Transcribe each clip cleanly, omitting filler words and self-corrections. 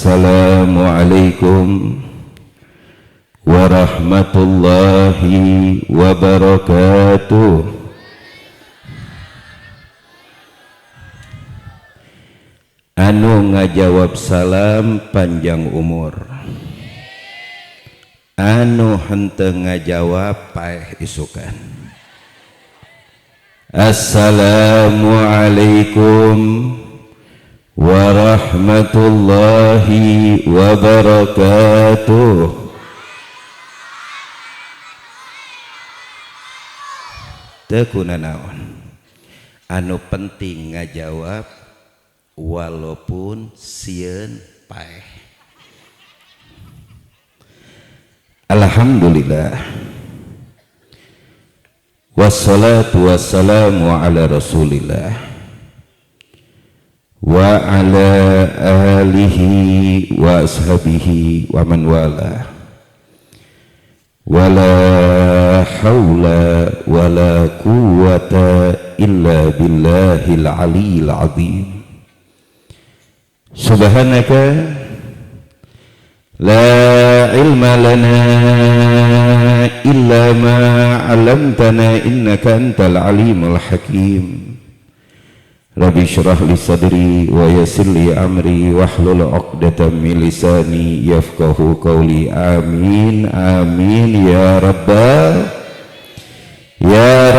Assalamualaikum warahmatullahi wabarakatuh. Anu ngajawab salam panjang umur, anu henteu ngajawab paeh isukan. Assalamualaikum warahmatullahi wabarakatuh. Teu kunaon, anu penting ngajawab walaupun sieun paeh. Alhamdulillah, wassalatu wassalamu ala rasulillah wa ala alihi wa ashabihi wa man wala, wala hawla wala quwwata illa billahil aliyil azim. Subhanaka la ilma lana illa ma 'allamtana innaka antal alimul hakim. Rabbi syrah li sadri wa yassir li amri wahlul 'uqdatam min lisani yafqahu qawli. Amin amin ya rabbal ya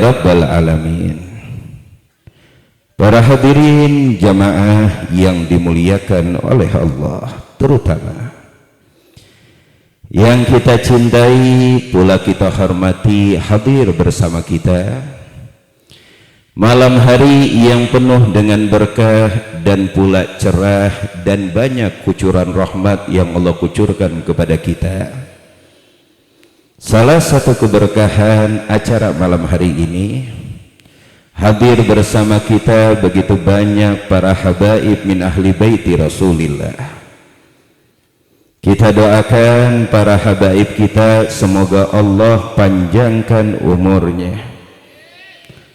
rabbal alamin. Para hadirin jamaah yang dimuliakan oleh Allah, terutama yang kita cintai pula kita hormati, hadir bersama kita malam hari yang penuh dengan berkah dan pula cerah dan banyak kucuran rahmat yang Allah kucurkan kepada kita. Salah satu keberkahan acara malam hari ini, hadir bersama kita begitu banyak para habaib min ahli baiti Rasulillah. Kita doakan para habaib kita, semoga Allah panjangkan umurnya,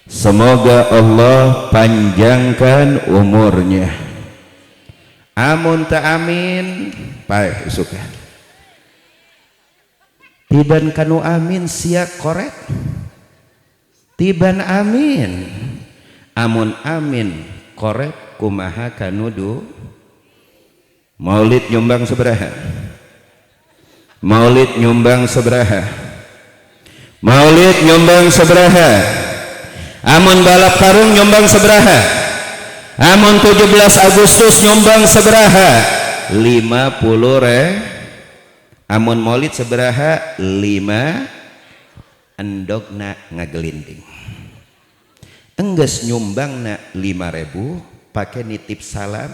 semoga Allah panjangkan umurnya. Amun ta amin paeh suka tiban kanu amin siak korek tiban amin, amun amin korek kumaha kanudu. Maulid nyumbang sabaraha? Maulid nyumbang sabaraha? Maulid nyumbang sabaraha? Amun balap karung nyumbang sabaraha? Amun 17 Agustus nyumbang sabaraha? 50 Amun maulid sabaraha? 5 endogna ngagelinding. Enggeus nyumbangna 5.000 pake nitip salam,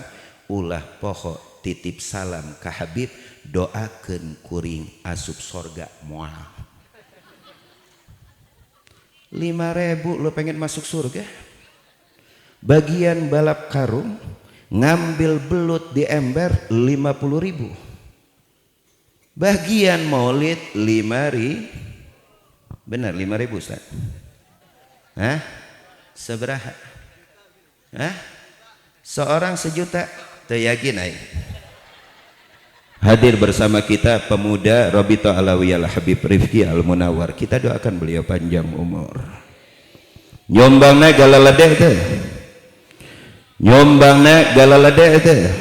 ulah poho titip salam ka Habib, doakeun kuring asup sorga moal. 5.000 lo pengen masuk surga? Bagian balap karung ngambil belut di ember 50.000. Bagian maulid 5.000. Benar 5.000 Ustaz? Hah? Seberaha? Hah? Seorang 1 juta? Teu yakin aing. Hadir bersama kita pemuda Rabita Alawiyah Habib Rifki Al Munawwar. Kita doakan beliau panjang umur. Nyombangna galaledeh teh. Nyombangna galaledeh teh.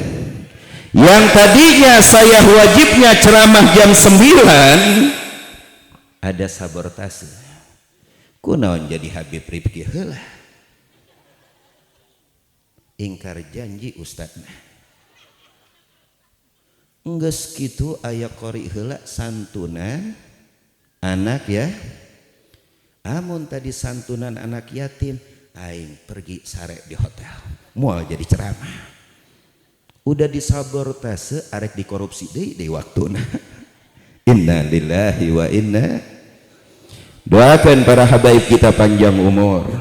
Yang tadinya saya wajibnya ceramah jam 9, ada sabotase. Kunaon jadi Habib Rifki heula? Ingkar janji ustadna. Enggeus kitu aya qori heula santunan anak ya. Amun tadi santunan anak yatim, aing pergi sare di hotel. Moal jadi ceramah. Udah disabotase arek dikorupsi deui waktuna. Inna lillahi wa inna. Doakan para habaib kita panjang umur,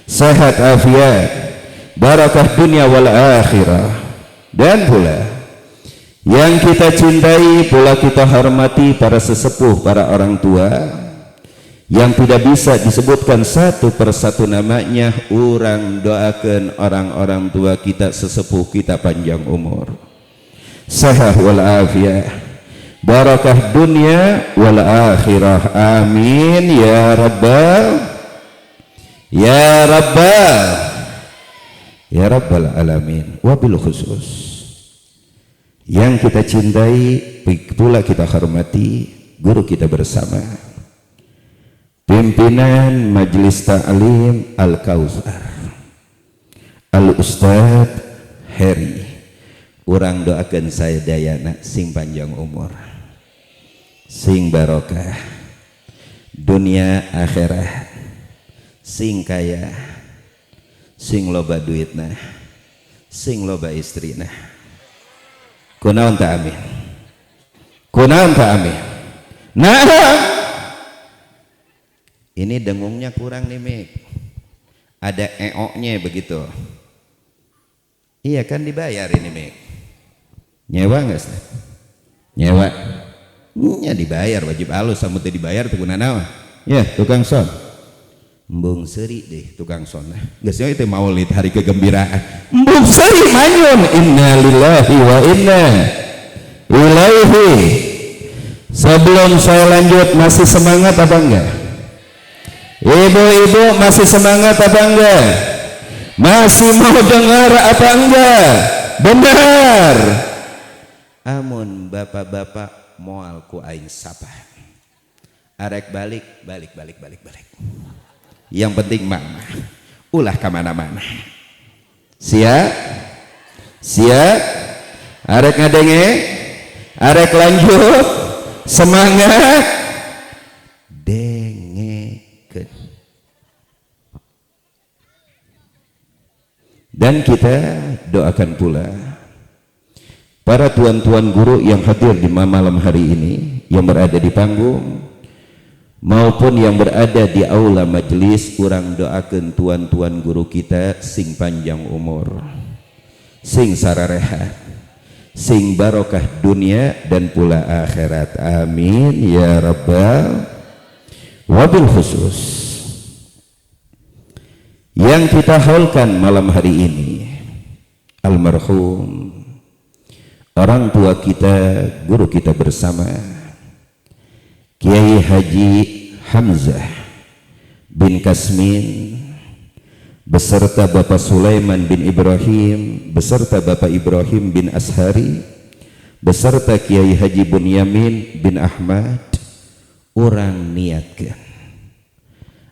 sehat afiat, barakah dunia wal akhirah. Dan pula yang kita cintai, pula kita hormati para sesepuh, para orang tua yang tidak bisa disebutkan satu persatu namanya, urang doakan orang-orang tua kita, sesepuh kita panjang umur, sehat walafiat, barakah dunia wal akhirah, amin ya rabbal ya rabbal alamin. Wabil khusus yang kita cintai pula kita hormati, guru kita bersama, pimpinan Majelis Ta'lim Al-Kautsar, Al-Ustad Heri. Urang doakan saya dayana sing panjang umur, sing barokah dunia akhirat, sing kaya, sing loba duitna, sing loba istrina. Kunaon ta amin, kunaon ta amin. Nah, ini dengungnya kurang nih Mik, ada eoknya begitu. Iya kan dibayar ini Mik, nyewa nggak sih? Nyewa nya dibayar, wajib alus sama teu dibayar teu gunana. Ya tukang son embung seri deh tukang son, geus itu maulid hari kegembiraan, embung seri manyun, inna lillahi wa inna ilaihi. Sebelum saya lanjut, masih semangat apa enggak? Ibu-ibu masih semangat apa enggak? Masih mau dengar apa enggak? Benar. Amun bapak-bapak moal ku aing sapa, arek balik. Yang penting mama ulah kemana-mana. Siap arek ngadenge, arek lanjut, semangat dengekeun. Dan kita doakan pula para tuan-tuan guru yang hadir di malam hari ini, yang berada di panggung maupun yang berada di aula majelis. Urang doakan tuan-tuan guru kita sing panjang umur, sing sararehat, sing barokah dunia dan pula akhirat, amin ya rabbal. Wabil khusus yang kita haulkan malam hari ini, almarhum orang tua kita, guru kita bersama, Kiai Haji Hamzah bin Kasmin beserta Bapak Sulaiman bin Ibrahim, beserta Bapak Ibrahim bin Ashari, beserta Kiai Haji Bunyamin bin Ahmad. Urang niatkan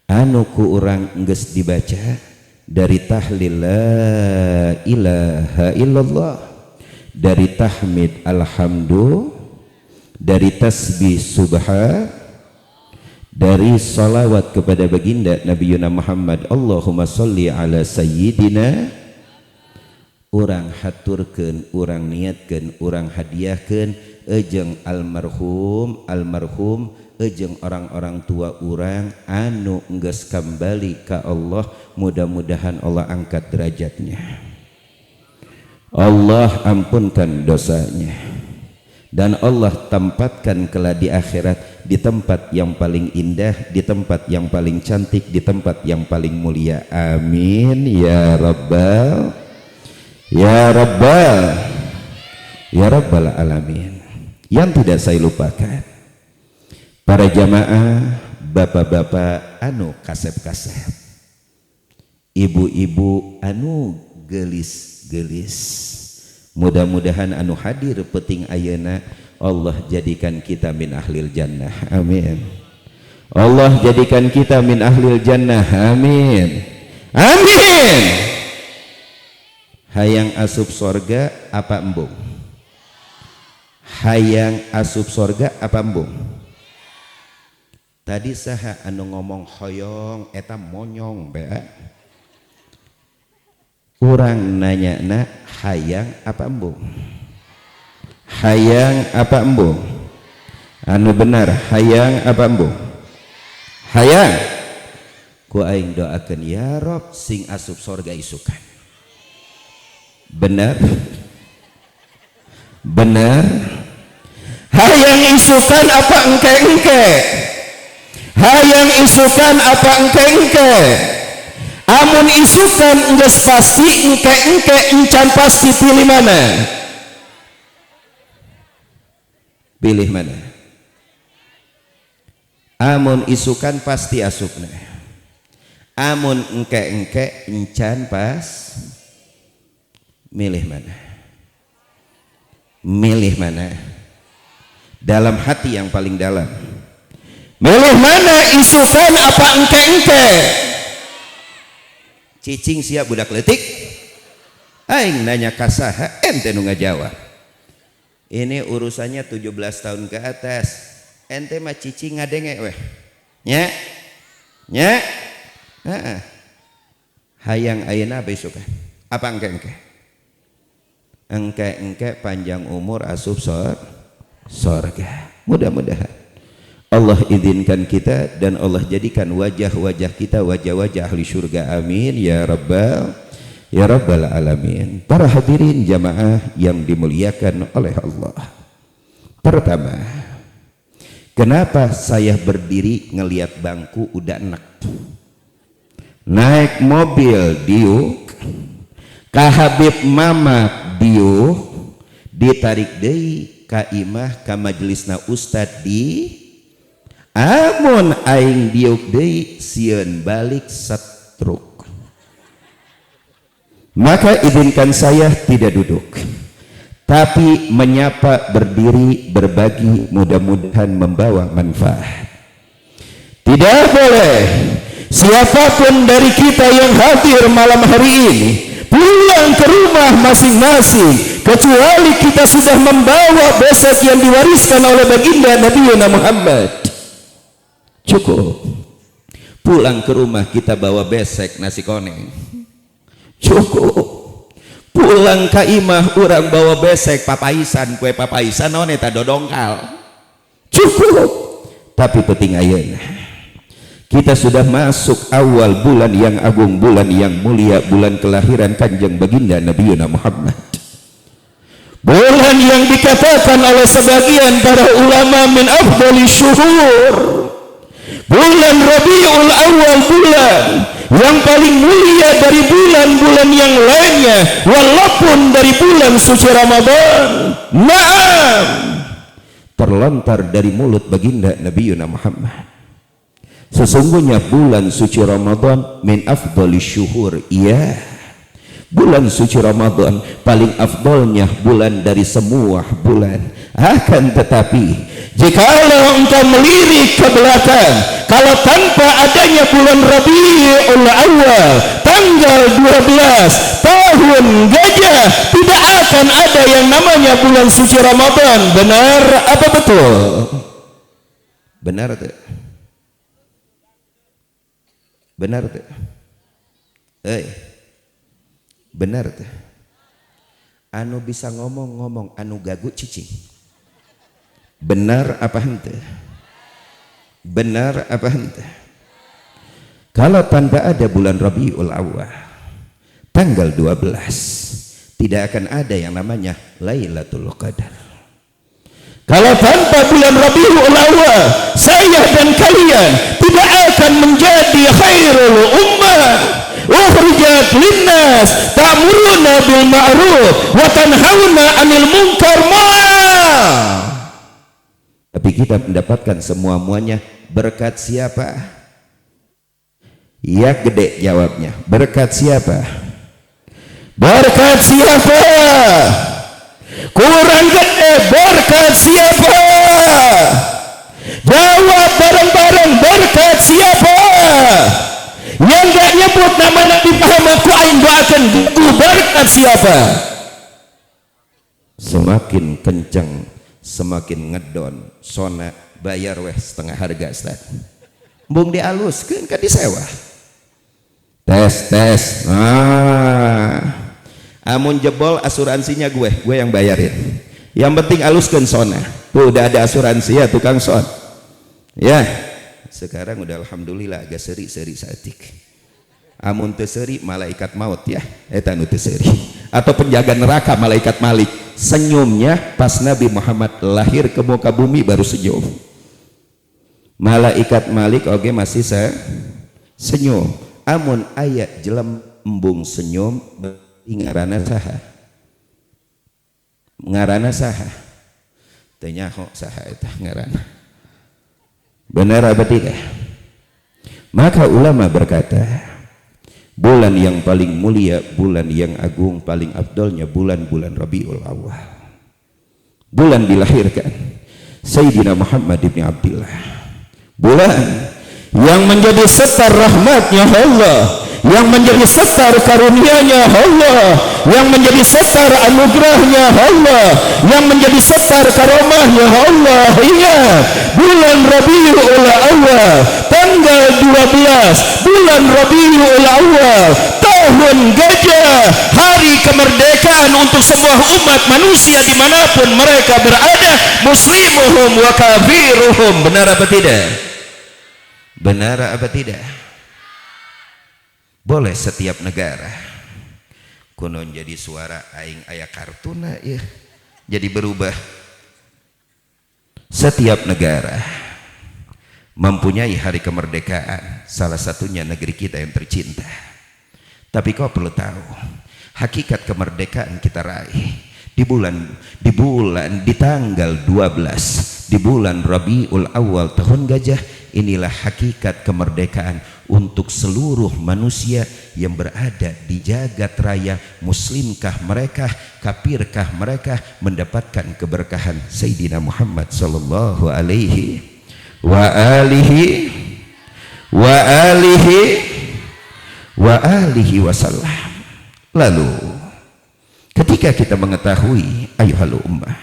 anu ku urang geus dibaca dari tahlil la ilaha illallah, dari tahmid alhamdulillah, dari tasbih subhan, dari salawat kepada baginda Nabi Muhammad, Allahumma sholli ala sayyidina. Urang haturkeun, urang niatkeun, urang hadiahkeun ejeng almarhum ejeng orang-orang tua urang anu geus kembali ka Allah. Mudah-mudahan Allah angkat derajatnya, Allah ampunkan dosanya, dan Allah tempatkan kelak di akhirat di tempat yang paling indah, di tempat yang paling cantik, di tempat yang paling mulia, amin ya rabbal ya rabbal alamin. Yang tidak saya lupakan para jamaah, bapak-bapak anu kasep-kasep, ibu-ibu anu gelis-gelis, mudah-mudahan anu hadir peting ayeuna Allah jadikan kita min ahlil jannah, amin. Allah jadikan kita min ahlil jannah, amin, amin. Hayang asup sorga apa embung? Hayang asup sorga apa embung? Tadi saha anu ngomong hoyong eta monyong bea. Urang nanya na hayang apa embung? Hayang apa embung? Anu benar hayang apa embung? Hayang. Ku aing doakeun ya Rob sing asup sorga isukan. Benar? Benar? Hayang isukan apa engke-engke? hayang isukan apa engke-engke. Amun isukan geus pasti engke-engke encan pasti pilih mana? Pilih mana? Amun isukan pasti asupna. Amun engke-engke encan pas milih mana? Milih mana? Dalam hati yang paling dalam. Milih mana isukan apa engke-engke? Cicing siap budak letik. Aing nanya kasaha ente nu ngajawab. Ini urusannya 17 tahun ke atas. Ente mah cicing ngadenge weh. Nya. Nya. Heeh. Hayang ayeuna besukan. Apa engke-engke? Engke-engke panjang umur asup sorga. Mudah-mudahan Allah izinkan kita dan Allah jadikan wajah-wajah kita wajah-wajah ahli surga. Amin ya rabbal alamin. Para hadirin jamaah yang dimuliakan oleh Allah. Pertama, kenapa saya berdiri ngelihat bangku udah enak? Naik mobil diuk, ka Habib Mamat diuk, ditarik deui ka imah ka majelisna ustad di amun aing diuk deui sieun balik setruk. Maka izinkan saya tidak duduk, tapi menyapa, berdiri, berbagi, mudah-mudahan membawa manfaat. Tidak boleh siapapun dari kita yang hadir malam hari ini pulang ke rumah masing-masing kecuali kita sudah membawa besek yang diwariskan oleh baginda Nabi Muhammad. Cukup pulang ke rumah kita bawa besek nasi koneng. Cukup pulang ke imah orang bawa besek papaisan, kue papaisan naon eta dodongkal. Cukup. Tapi penting ayeuna kita sudah masuk awal bulan yang agung, bulan yang mulia, bulan kelahiran kanjeng baginda Nabi Muhammad. Bulan yang dikatakan oleh sebagian para ulama min afdali syuhur. Bulan Rabiul Awal, bulan yang paling mulia dari bulan-bulan yang lainnya, walaupun dari bulan suci Ramadan. Naam, terlontar dari mulut baginda Nabi Muhammad, sesungguhnya bulan suci Ramadan min afdali syuhur. Iya, bulan suci Ramadan paling afdolnya bulan dari semua bulan. Akan tetapi jikalau engkau melirik ke belakang, kalau tanpa adanya bulan Rabiul Awal tanggal 12 tahun gajah, tidak akan ada yang namanya bulan suci Ramadan. Benar apa betul? Benar tuh. Benar tuh. Benar tuh. Anu bisa ngomong anu gagu cicing. Benar apa henteu? Benar apa henteu? Kalau tanpa ada bulan Rabiul Awal tanggal 12 tidak akan ada yang namanya Lailatul Qadar. Kalau tanpa bulan Rabiul Awal saya dan kalian tidak akan menjadi khairul ummah ukhrijat linnas ta'muruna bil ma'ruf wa tanhauna 'anil munkar. Tapi kita mendapatkan semua-muanya berkat siapa? Ya gede jawabnya. Berkat siapa? Berkat siapa? Kurang gede. Berkat siapa? Jawab bareng-bareng. Berkat siapa? Yang gak nyebut nama Nabi Muhammad ku aing doakeun berkat siapa? Semakin kencang semakin ngedon, sona bayar weh setengah harga Ustaz. Bung dialuskeun ka disewa. Tes. Amun jebol asuransinya gue yang bayarin. Yang penting aluskeun sona. Tuh udah ada asuransi ya tukang son. Ya. Sekarang udah alhamdulillah agak seri-seri saeutik. Amun teu seuri malaikat maut ya. Eta nu teu seuri. Atau penjaga neraka malaikat Malik. Senyumnya pas Nabi Muhammad lahir ke muka bumi baru senyum. Malaikat Malik oge masih senyum. Amun aya jelem embung senyum ngaranna saha? Ngaranna saha? Teu nyaho saha eta ngaranna. Benar apa tidak? Maka ulama berkata, bulan yang paling mulia, bulan yang agung, paling afdolnya bulan-bulan Rabiul Awal. Bulan dilahirkan Sayyidina Muhammad ibn Abdullah. Bulan yang menjadi setar rahmatnya Allah, yang menjadi setar karunia-Nya Allah, yang menjadi setar anugerahnya Allah, yang menjadi setar karomahnya Allah. Ingat, bulan Rabiul Awal tanggal 12 bulan Rabiul Awal tahun gajah, hari kemerdekaan untuk semua umat manusia dimanapun mereka berada, muslimuhum wa kafiruhum. Benar apa tidak? Benar apa tidak? Boleh setiap negara kunon jadi suara aing aya kartuna ya, jadi berubah. Setiap negara mempunyai hari kemerdekaan, salah satunya negeri kita yang tercinta. Tapi kau perlu tahu, hakikat kemerdekaan kita raih di tanggal 12 di bulan Rabiul Awal tahun gajah. Inilah hakikat kemerdekaan untuk seluruh manusia yang berada di jagat raya. Muslimkah mereka, kafirkah mereka, mendapatkan keberkahan Sayyidina Muhammad sallallahu alaihi wa alihi wasallam. Lalu ketika kita mengetahui ayuhal ummah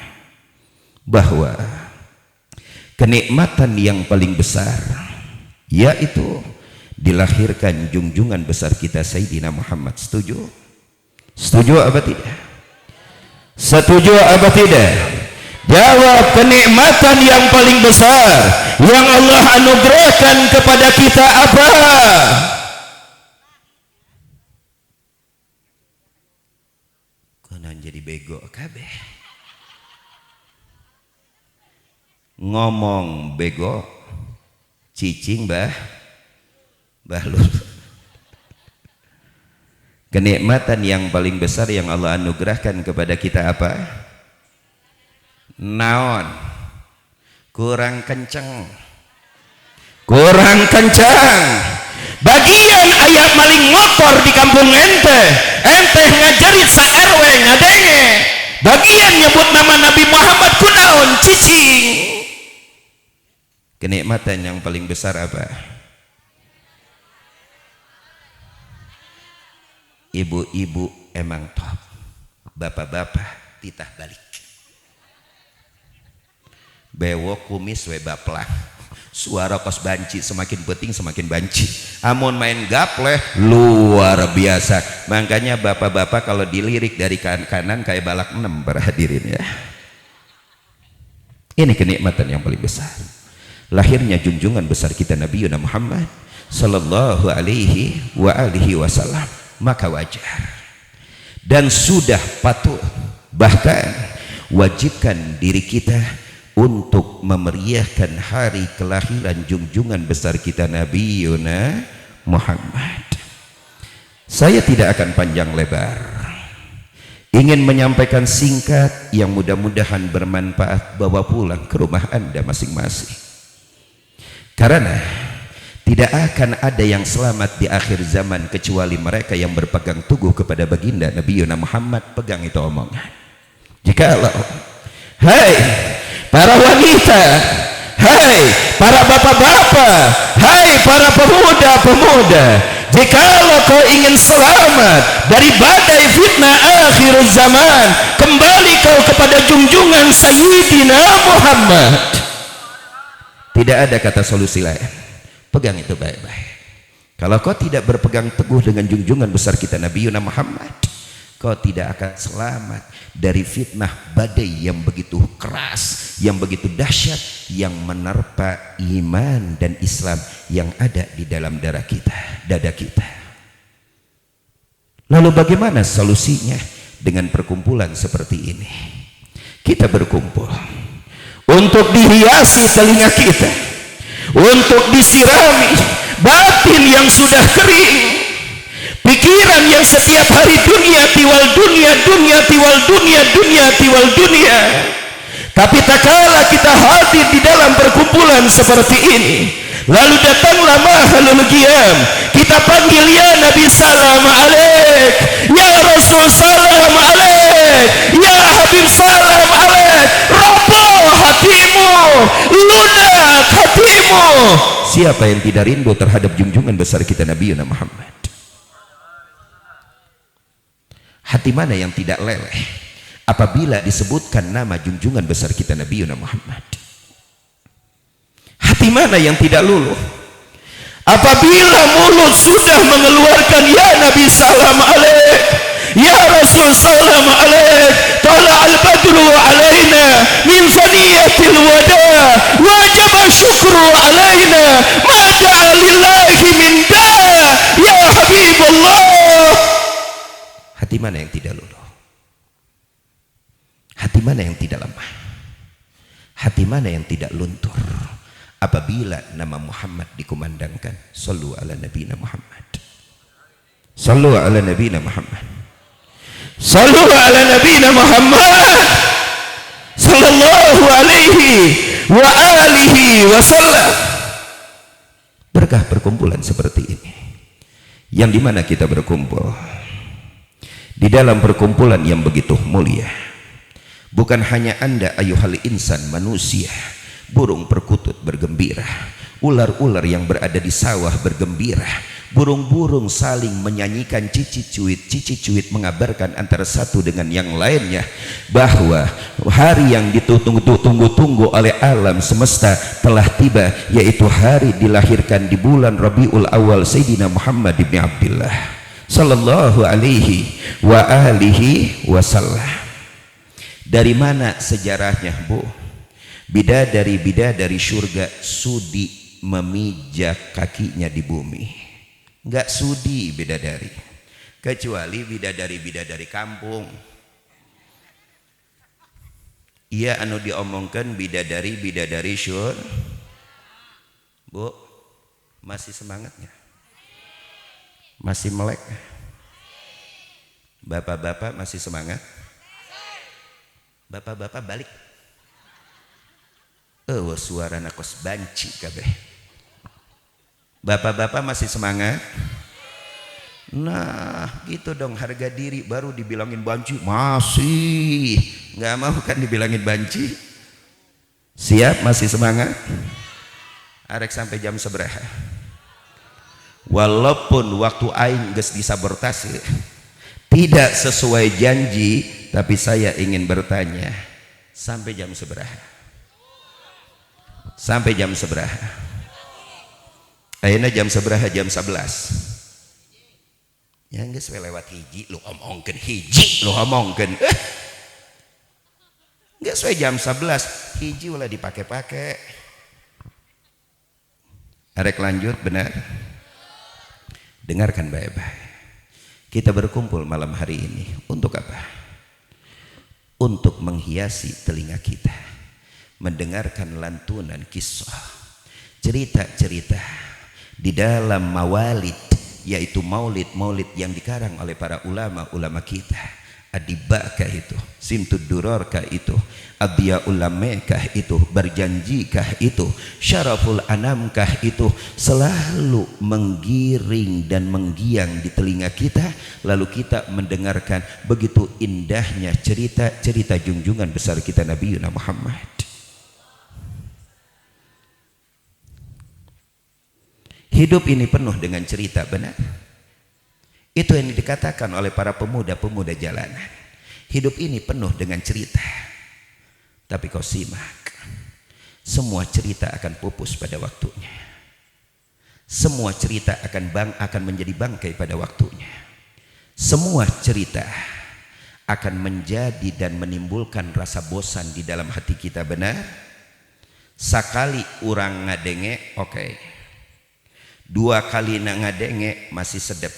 bahwa kenikmatan yang paling besar yaitu dilahirkan junjungan besar kita Sayyidina Muhammad, setuju? Setuju apa tidak? Setuju apa tidak? Jawab, kenikmatan yang paling besar yang Allah anugerahkan kepada kita apa? Konon jadi bego kabeh. Ngomong bego cicing bahlul. Kenikmatan yang paling besar yang Allah anugerahkan kepada kita apa? Naon? Kurang kenceng. Kurang kencang. Bagian ayat maling motor di kampung ente ngajarit sa RW ngadenge. Bagian nyebut nama Nabi Muhammad kunaon cicing. Kenikmatan yang paling besar apa? Ibu-ibu emang top, bapak-bapak titah balik. Bewok kumis we baplang, suara kos banci semakin penting semakin banci. Amun main gapleh luar biasa. Makanya bapak-bapak kalau dilirik dari kanan kayak balak 6 para hadirin ya. Ini kenikmatan yang paling besar. Lahirnya junjungan besar kita Nabi Muhammad sallallahu alaihi wasallam. Maka wajar dan sudah patut, bahkan wajibkan diri kita untuk memeriahkan hari kelahiran junjungan besar kita Nabi Muhammad. Saya tidak akan panjang lebar, ingin menyampaikan singkat yang mudah-mudahan bermanfaat, bawa pulang ke rumah Anda masing-masing. Karena tidak akan ada yang selamat di akhir zaman kecuali mereka yang berpegang teguh kepada baginda Nabi Muhammad. Pegang itu omongan. Jikalau hai para wanita, hai para bapak-bapak, hai para pemuda-pemuda, jikalau kau ingin selamat dari badai fitnah akhir zaman, kembali kau kepada junjungan Sayyidina Muhammad. Tidak ada kata solusi lain. Pegang itu baik-baik. Kalau kau tidak berpegang teguh dengan junjungan besar kita Nabi Muhammad, kau tidak akan selamat dari fitnah badai yang begitu keras, yang begitu dahsyat, yang menerpa iman dan Islam yang ada di dalam dada kita. Lalu bagaimana solusinya? Dengan perkumpulan seperti ini. Kita berkumpul untuk dihiasi telinga kita, untuk disirami batin yang sudah kering, pikiran yang setiap hari dunia tiwal dunia, dunia tiwal dunia, dunia tiwal dunia. Tapi tak kala kita hadir di dalam perkumpulan seperti ini, lalu datanglah mahalul qiyam, kita panggil ya Nabi salam alaik, ya Rasul salam alaik, ya Habib salam alaik. Roboh hatimu, lunak hatimu. Siapa yang tidak rindu terhadap junjungan besar kita Nabi Muhammad? Hati mana yang tidak leleh apabila disebutkan nama junjungan besar kita Nabi Muhammad? Hati mana yang tidak luluh apabila mulut sudah mengeluarkan ya Nabi salam alaik, ya Rasul salam alaik, tala al-badru alaina min saniyatil wada, wajib syukru alaina, ma da'a lillahi min da', ya Habibullah. Hati mana yang tidak luluh? Hati mana yang tidak lemah? Hati mana yang tidak luntur apabila nama Muhammad dikumandangkan? Sallu ala nabiyina Muhammad, sallu ala nabiyina Muhammad, sallu ala nabiyina Muhammad sallallahu alaihi wa alihi wasallam. Berkah perkumpulan seperti ini, yang dimana kita berkumpul di dalam perkumpulan yang begitu mulia. Bukan hanya anda ayuhal insan manusia, burung perkutut bergembira, ular-ular yang berada di sawah bergembira, burung-burung saling menyanyikan cici-cuit mengabarkan antara satu dengan yang lainnya bahwa hari yang ditunggu-tunggu oleh alam semesta telah tiba, yaitu hari dilahirkan di bulan Rabiul Awal Sayyidina Muhammad ibn Abdullah sallallahu alaihi wa alihi wasallam. Dari mana sejarahnya, Bu? Bidadari surga sudi memijak kakinya di bumi. Enggak sudi bidadari, kecuali bidadari kampung. Iya anu diomongkan bidadari syur. Bu, masih semangatnya? Masih melek? Bapak-bapak masih semangat? Bapak-bapak balik. Suara nakos banci kabeh. Bapak-bapak masih semangat? Nah gitu dong, harga diri baru dibilangin banci. Masih nggak mau kan dibilangin banci? Siap? Masih semangat? Arek sampai jam seberapa? Walaupun waktu aing geus disabotase tidak sesuai janji, tapi saya ingin bertanya, sampai jam seberapa? Sampai jam seberapa? Ayeuna jam seberapa? Jam 11. Ya geus we lewat hiji lu omongkeun, hiji lu omongkeun. Geus we jam 11, hiji ulah dipake-pake. Arek lanjut benar. Dengarkan baik-baik. Kita berkumpul malam hari ini untuk apa? Untuk menghiasi telinga kita, mendengarkan lantunan kisah, cerita-cerita di dalam mawalid, yaitu maulid yang dikarang oleh para ulama-ulama kita. Adibakah itu, Simtud Durorkah itu, Adiya'ul Lamekah itu, Berjanjikah itu, Syaraful Anamkah itu, selalu menggiring dan menggiang di telinga kita. Lalu kita mendengarkan begitu indahnya cerita-cerita junjungan besar kita Nabi Muhammad. Hidup ini penuh dengan cerita, benar? Itu yang dikatakan oleh para pemuda-pemuda jalanan. Hidup ini penuh dengan cerita. Tapi kau simak, semua cerita akan pupus pada waktunya. Semua cerita akan menjadi bangkai pada waktunya. Semua cerita akan menjadi dan menimbulkan rasa bosan di dalam hati kita, benar? Sakali urang ngadenge, oke. Dua kali ngadenge masih sedep.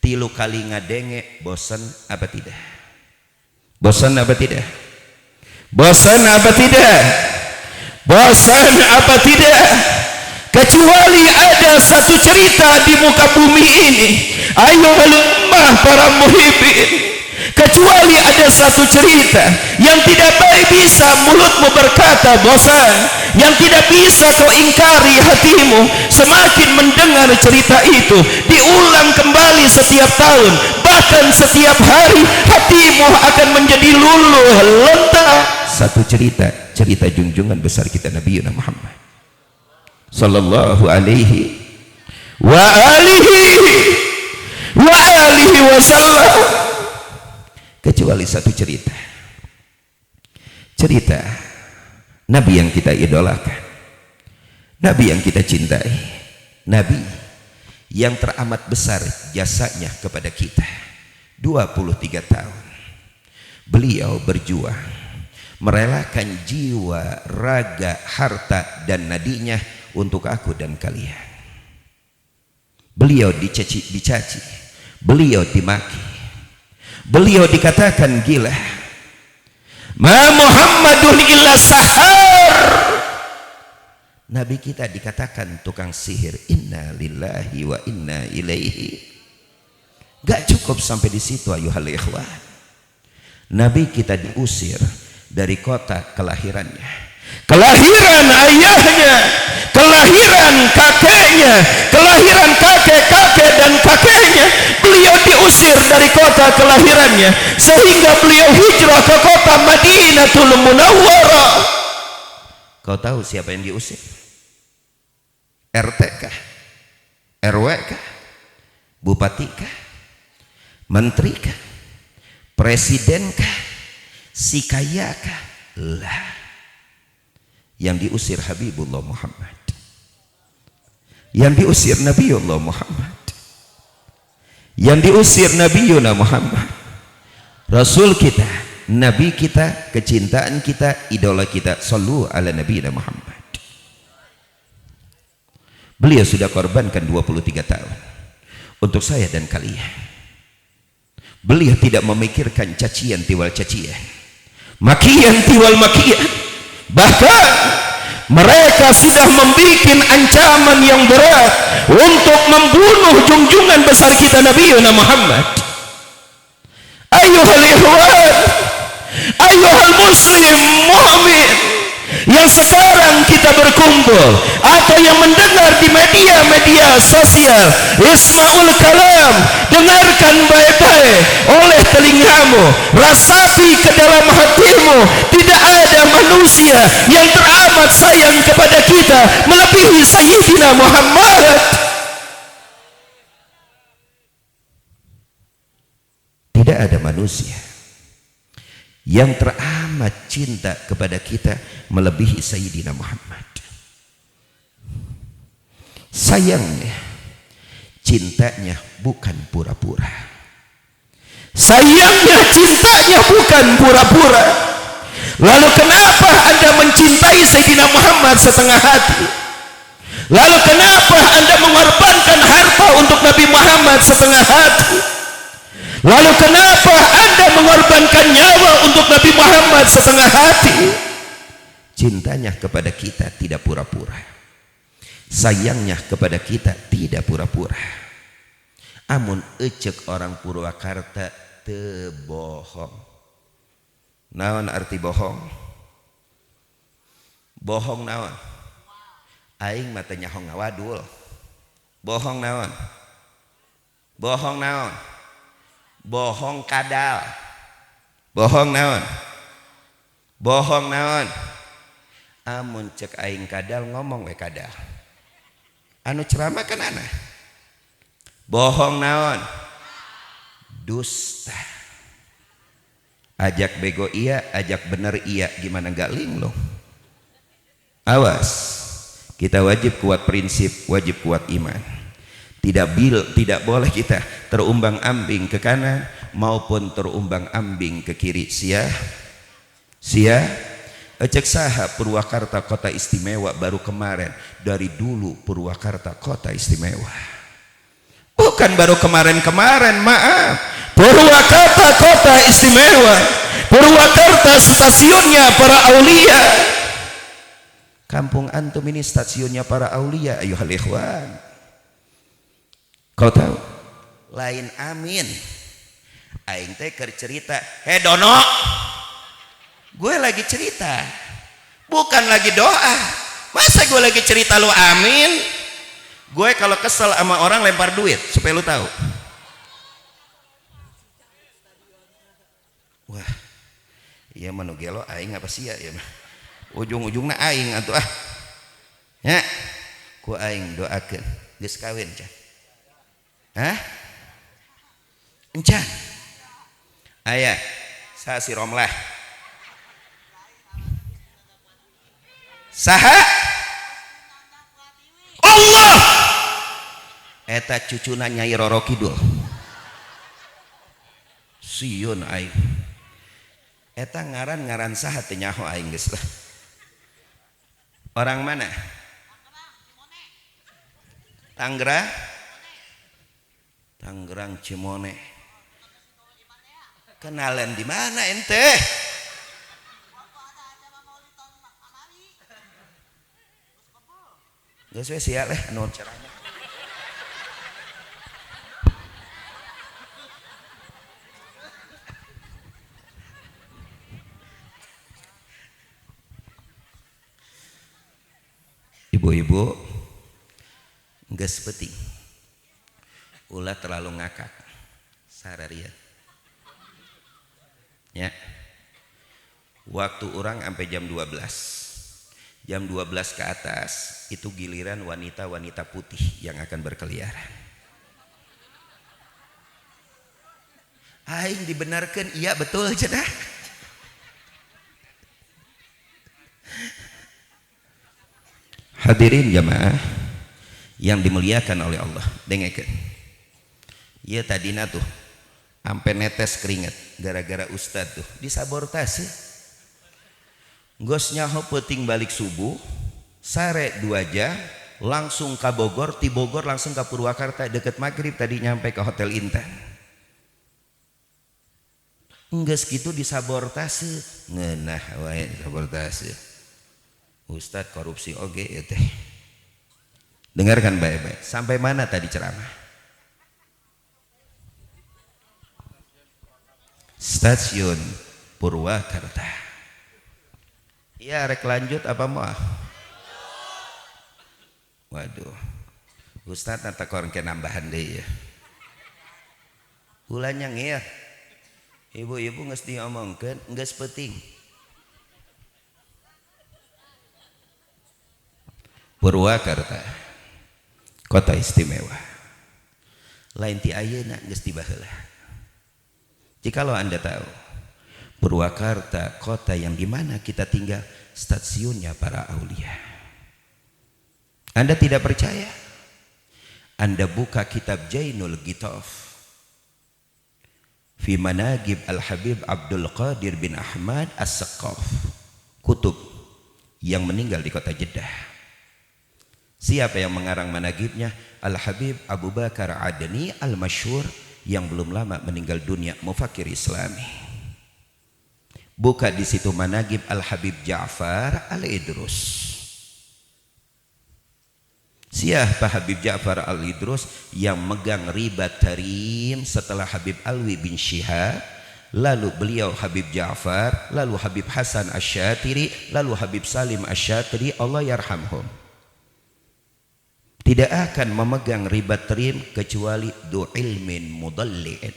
3 kali ngadenge bosan apa tidak? Bosan apa tidak? Bosan apa tidak? Bosan apa tidak? kecuali ada satu cerita di muka bumi ini, ayuhal ummah para muhibbin, kecuali ada satu cerita yang tidak baik bisa mulutmu berkata bosan, yang tidak bisa kau ingkari hatimu semakin mendengar cerita itu diulang kembali setiap tahun, bahkan setiap hari hatimu akan menjadi luluh lontar. Satu cerita junjungan besar kita Nabi Muhammad sallallahu alaihi wa alihi wasallam, kecuali satu cerita Nabi yang kita idolakan, Nabi yang kita cintai, Nabi yang teramat besar jasanya kepada kita. 23 tahun beliau berjuang, merelakan jiwa, raga, harta dan nadinya untuk aku dan kalian. Beliau dicaci, beliau dimaki, beliau dikatakan gila. Ma Muhammadun illa sahar. Nabi kita dikatakan tukang sihir. Inna lillahi wa inna ilaihi. Gak cukup sampai di situ ayuhal ikhwan. Nabi kita diusir dari kota kelahirannya, kelahiran ayahnya, kelahiran kakeknya, kelahiran kakek-kakek dan kakeknya. Beliau diusir dari kota kelahirannya sehingga beliau hijrah ke kota Madinatul Munawwarah. Kau tahu siapa yang diusir? RT kah? RW kah? Bupati kah? Menteri kah? Presiden kah? Si kaya kah? Lah. Yang diusir Habibullah Muhammad, yang diusir Nabiullah Muhammad, yang diusir Nabiuna Muhammad, Rasul kita, Nabi kita, kecintaan kita, idola kita. Sallu ala Nabiina Muhammad. Beliau sudah korbankan 23 tahun untuk saya dan kalian. Beliau tidak memikirkan cacian tiwal cacian, makian tiwal makian. Bahkan mereka sudah membuat ancaman yang berat untuk membunuh junjungan besar kita Nabiuna Muhammad. Ayuhal ikhwan, ayuhal muslim mu'min yang sekarang kita berkumpul atau yang mendengar di media-media sosial, isma'ul kalam, dengarkan baik-baik oleh telingamu, rasapi ke dalam hatimu. Tidak ada manusia yang teramat sayang kepada kita melebihi Sayyidina Muhammad. Tidak ada manusia yang teramat cinta kepada kita melebihi Sayyidina Muhammad. Sayangnya, cintanya bukan pura-pura. Sayangnya, cintanya bukan pura-pura. Lalu kenapa Anda mencintai Sayyidina Muhammad setengah hati? Lalu kenapa Anda mengorbankan harta untuk Nabi Muhammad setengah hati? Lalu kenapa Anda mengorbankan nyawa untuk Nabi Muhammad setengah hati? Cintanya kepada kita tidak pura-pura, sayangnya kepada kita tidak pura-pura. Amun ecek orang Purwakarta teu bohong. Naon arti bohong? Bohong naon? Aing mah teu nyaho ngawadul. Bohong naon? Bohong naon? Bohong kadal. Bohong naon? Bohong naon? Amun cek aing kadal ngomong we kadal. Anu ceramah kan ana. Bohong naon? Dusta. Ajak bego iya, ajak bener iya, gimana gak linglung? Awas, kita wajib kuat prinsip, wajib kuat iman. Tidak boleh kita terumbang ambing ke kanan maupun terumbang ambing ke kiri. Sia ecek saha Purwakarta kota istimewa baru kemarin. Dari dulu Purwakarta kota istimewa, bukan baru kemarin-kemarin, maaf. Purwakarta kota istimewa. Purwakarta stasiunnya para aulia. Kampung antum ini stasiunnya para aulia ayuhal ikhwan. Kau tahu? Lain amin. Aing teh keur cerita, Dono. Gue lagi cerita. Bukan lagi doa. Masa gue lagi cerita lu amin? Gue kalau kesel sama orang lempar duit supaya lu tahu. Wah. Iya mah nu gelo aing apa sia ya mah. Ujung-ujungna aing atuh ah. Ya. Ku aing doakeun geus kawin can. Hah? Encan. Aya sasi romlah. Saha? Allah. Eta cucuna Nyai Roro Kidul. Sieun aing. Eta ngaran saha teh nyaho aing geus lah. Orang mana? Tangerang. Tangerang Cimone. Kenalan di mana ente? Geus we sia leh anu caranya. Ibu-ibu geus peuting. Ulah terlalu ngakak. Sararia. Ya. Waktu orang sampai jam 12. Jam 12 ke atas itu giliran wanita-wanita putih yang akan berkeliaran. Aing dibenarkan, iya betul cenah. Hadirin jamaah yang dimuliakan oleh Allah, dengekeun. Ieu tadina tuh ampe netes keringet gara-gara ustad tuh disabotase. Gos nyaho peuting balik subuh, sare 2 jam langsung ka Bogor, ti Bogor langsung ka Purwakarta, deket maghrib tadi nyampe ke Hotel Intan. Geus kitu disabotase, ngeunah wae sabotase. Ustad korupsi oge ya teh. Dengarkan baik-baik. Sampai mana tadi ceramah? Stasiun Purwakarta. Iya rek lanjut apa mau? Waduh. Ustad nata koreng ke nambahan deh ya. Ulanya ngeuh. Ibu-ibu geus diomongkeun, geus peuting. Purwakarta kota istimewa lain ti ayeuna geus ti baheula. Jikalau Anda tahu Purwakarta kota yang dimana kita tinggal stasiunnya para aulia, Anda tidak percaya? Anda buka kitab Jainul Gitaf fi managib Al-Habib Abdul Qadir bin Ahmad As-Saqqaf, kutub yang meninggal di kota Jeddah. Siapa yang mengarang managibnya? Al-Habib Abu Bakar Adni Al-Masyhur yang belum lama meninggal dunia, mufakir Islami. Buka di situ managib Al-Habib Ja'far Al-Idrus. Siapa Habib Ja'far Al-Idrus yang megang riba tarim setelah Habib Alwi bin Syihab, lalu beliau Habib Ja'far, lalu Habib Hasan Asy-Syatiri, lalu Habib Salim Asy-Syatiri, Allah yarhamhum. Tidak akan memegang riba tarim kecuali du ilmin mudalli'in,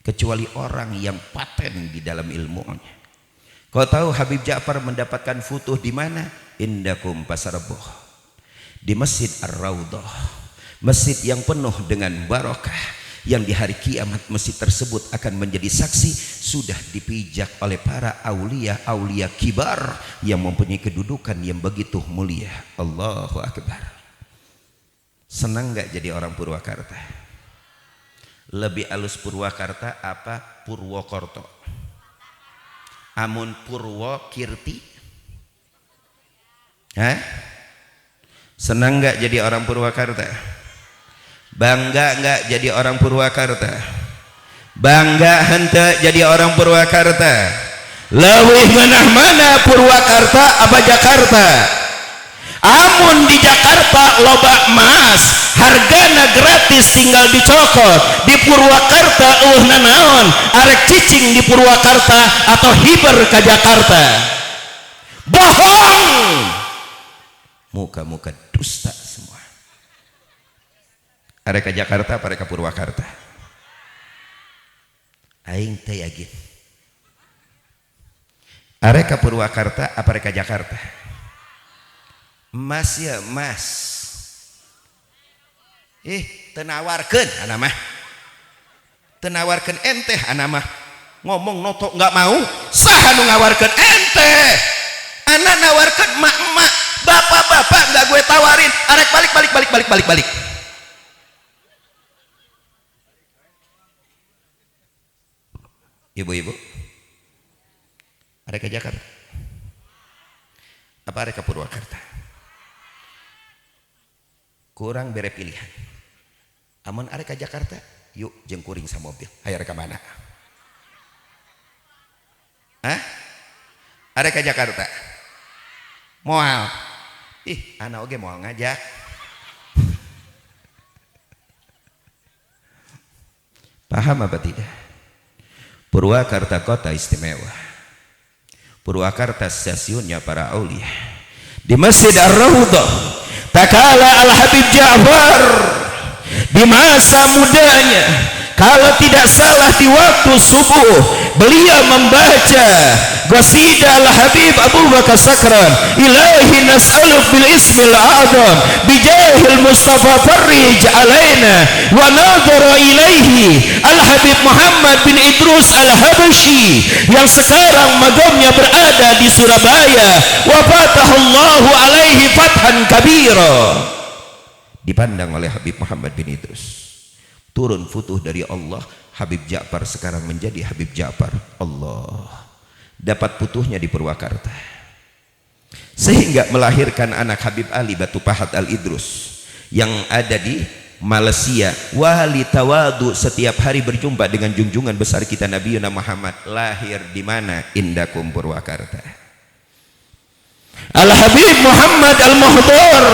kecuali orang yang paten di dalam ilmunya. Kau tahu Habib Ja'far mendapatkan futuh di mana? Indakum Pasarboh, di Masjid Ar-Raudhah, masjid yang penuh dengan barokah, yang di hari kiamat masjid tersebut akan menjadi saksi, sudah dipijak oleh para aulia kibar yang mempunyai kedudukan yang begitu mulia. Allahu Akbar. Senang gak jadi orang Purwakarta? Lebih halus Purwakarta apa Purwokerto? Amun Purwokirti? Hah? Senang gak jadi orang Purwakarta? Bangga gak jadi orang Purwakarta? Bangga hente jadi orang Purwakarta? Leuwih ngeunah mana Purwakarta apa Jakarta? Amun di Jakarta loba emas, hargana gratis tinggal dicokot. Di Purwakarta nanaon, arek cicing di Purwakarta atau hiber ke Jakarta. Bohong. Muka-muka dusta semua. Arek ke Jakarta, arek ke Purwakarta. Aing teh yakin. Arek ke Purwakarta apa arek ke Jakarta? Emas ya emas. Tenawarkeun ana mah. Tenawarkeun ente ana mah. Ngomong noto enggak mau. Saha nu ngawarkeun ente? Ana nawarkeun emak-emak, bapak-bapak enggak gue tawarin. Arek balik. Ibu-ibu. Arek ke Jakarta. Apa arek ke Purwakarta? Kurang bere pilihan. Amun arek ke Jakarta, yuk jeung kuring sa mobil. Hayar ka mana? Hah? Arek ke Jakarta. Moal. Ana oge moal ngajak. Paham apa tidak? Purwakarta kota istimewa. Purwakarta stasiunnya para aulia. Di Masjid Ar-Raudhah takala Al-Habib Ja'far di masa mudanya, kalau tidak salah di waktu subuh, beliau membaca qasidah Al-Habib Abu Bakar Sakran, ilahi nas'aluk bil ismil azam bijahil Mustafa farrij alaina wa nadhara ilaihi Al-Habib Muhammad bin Idrus Al-Habashi yang sekarang magamnya berada di Surabaya, wa fatahullahu alaihi fathan kabira. Dipandang oleh Habib Muhammad bin Idrus, turun futuh dari Allah. Habib Ja'far sekarang menjadi Habib Ja'far. Allah dapat putuhnya di Purwakarta, sehingga melahirkan anak Habib Ali Batu Pahat Al-Idrus yang ada di Malaysia. Wali tawadu, setiap hari berjumpa dengan junjungan besar kita Nabi Muhammad. Lahir di mana? Indakum, Purwakarta. Al-Habib Muhammad Al-Muhdar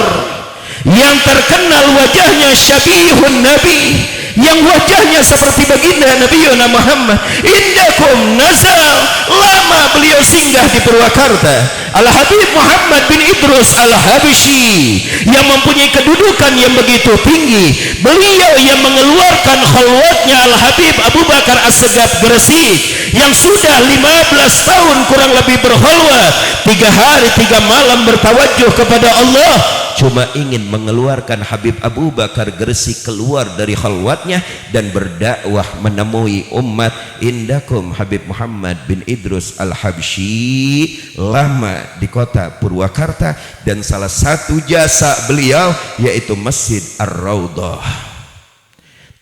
yang terkenal wajahnya syabihun Nabi, yang wajahnya seperti baginda Nabi Muhammad. Indakum nazal, lama beliau singgah di Purwakarta. Al-Habib Muhammad bin Idrus Al-Habashi yang mempunyai kedudukan yang begitu tinggi, beliau yang mengeluarkan khalwatnya Al-Habib Abu Bakar As-Segaf Gresik yang sudah 15 tahun kurang lebih berkhalwat, 3 hari 3 malam bertawajjuh kepada Allah, cuma ingin mengeluarkan Habib Abu Bakar Gresik keluar dari khalwatnya dan berdakwah menemui umat. Indakum Habib Muhammad bin Idrus Al-Habshi, lama di kota Purwakarta, dan salah satu jasa beliau yaitu Masjid Ar-Raudhah.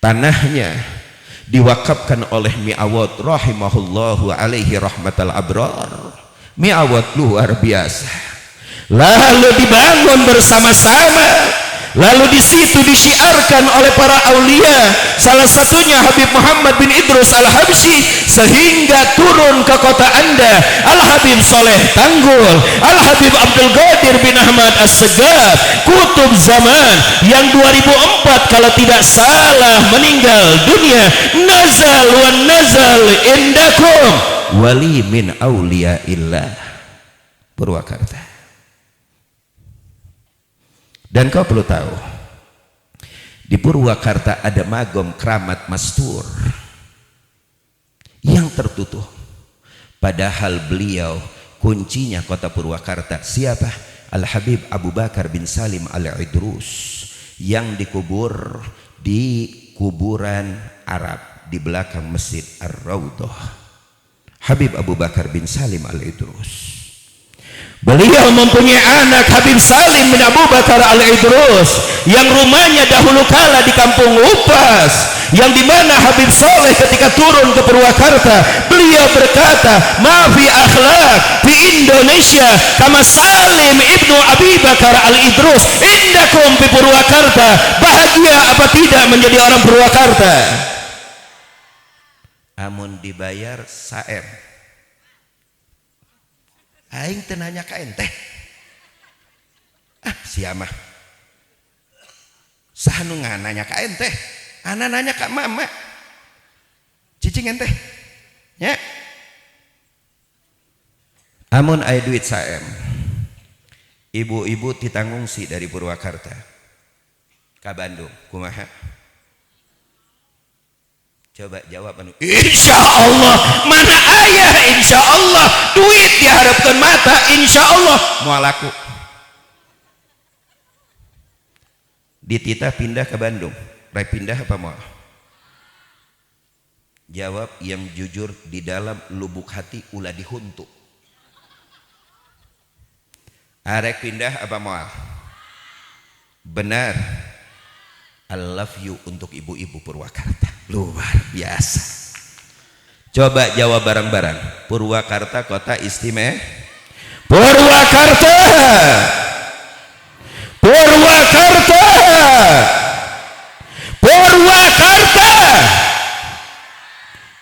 Tanahnya diwakafkan oleh Mi'awad rahimahullahu alaihi rahmatal abrar. Mi'awad luar biasa, lalu dibangun bersama-sama, lalu di situ disiarkan oleh para aulia, salah satunya Habib Muhammad bin Idrus Al-Habshi, sehingga turun ke kota Anda Al-Habib Soleh Tanggul, Al-Habib Abdul Qadir bin Ahmad As-Segaf, kutub zaman yang 2004 kalau tidak salah meninggal dunia. Nazal wa nazal indakum wali min aulia illah, Purwakarta. Dan kau perlu tahu, di Purwakarta ada magom keramat mastur yang tertutup, padahal beliau kuncinya kota Purwakarta. Siapa? Al-Habib Abu Bakar bin Salim Al-Idrus yang dikubur di kuburan Arab di belakang Masjid Ar-Raudhah. Habib Abu Bakar bin Salim Al-Idrus, beliau mempunyai anak Habib Salim bin Abu Bakar Al-Idrus yang rumahnya dahulu kala di kampung Upas, yang dimana Habib Soleh ketika turun ke Purwakarta beliau berkata, maafi akhlak di Indonesia kama Salim ibnu Abi Bakar Al-Idrus indakum di Purwakarta. Bahagia apa tidak menjadi orang Purwakarta? Amun dibayar saem, aing teu nanya ka ente. siamah saha nu nanya ka ente ana nanya ka mama cicing ente nya amun aya duit saem ibu-ibu ditanggung si dari Purwakarta ka Bandung kumaha coba jawab anu insya Allah mana ayah insya Allah duit diharapkan mata insya Allah mau laku dititah pindah ke Bandung rek pindah apa mau jawab yang jujur di dalam lubuk hati ulah dihuntu arek pindah apa mau benar I love you untuk ibu-ibu Purwakarta luar biasa coba jawab bareng-bareng Purwakarta kota istimewa Purwakarta Purwakarta Purwakarta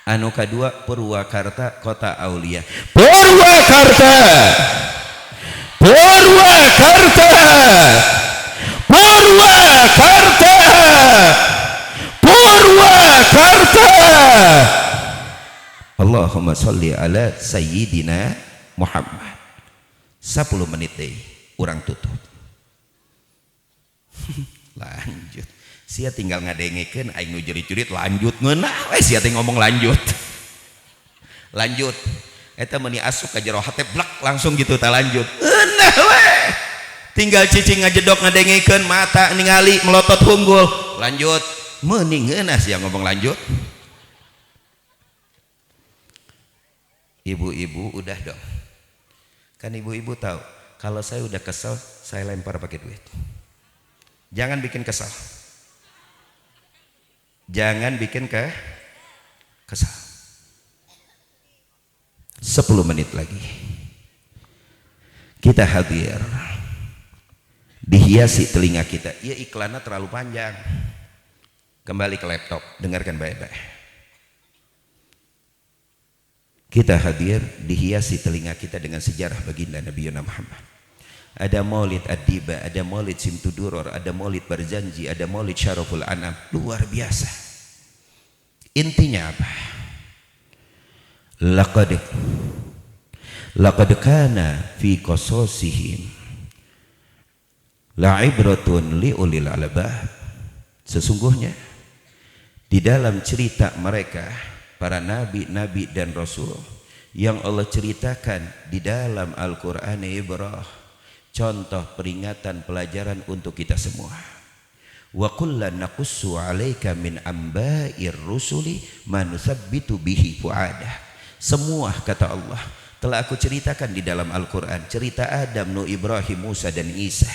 anu kedua Purwakarta kota aulia Purwakarta Purwakarta Purwakarta Purwakarta Allahumma sholli ala sayyidina Muhammad 10 menit deh urang tutup lanjut sia tinggal ngadengekeun aing nu jurit-jurit lanjut ngeunah we sia teh ngomong lanjut lanjut eta meuni asup ka jero hate blak langsung gitu tah lanjut eunah we tinggal cicing ngajedok ngadengekeun mata ningali melotot hunggul lanjut meuni ngeunah sia ngomong lanjut ibu-ibu udah dong kan ibu-ibu tahu kalau saya udah kesel saya lempar pakai duit jangan bikin kesal jangan bikin kesal 10 menit lagi kita hadir dihiasi telinga kita ya iklannya terlalu panjang kembali ke laptop dengarkan baik-baik kita hadir dihiasi telinga kita dengan sejarah baginda Nabi Muhammad ada maulid Ad-Diba ada maulid Simtuduror ada maulid Barzanji ada maulid Syaraful Anam luar biasa intinya apa laqad kana fi qasasihim la'ibratun liulil albab sesungguhnya di dalam cerita mereka para nabi-nabi dan rasul yang Allah ceritakan di dalam Al-Qur'an Ibrah contoh peringatan pelajaran untuk kita semua wa kullan naqussu 'alaika min amba'ir rusuli ma nusabbitu bihi fu'adah semua kata Allah telah aku ceritakan di dalam Al-Qur'an cerita Adam, Nuh, Ibrahim, Musa dan Isa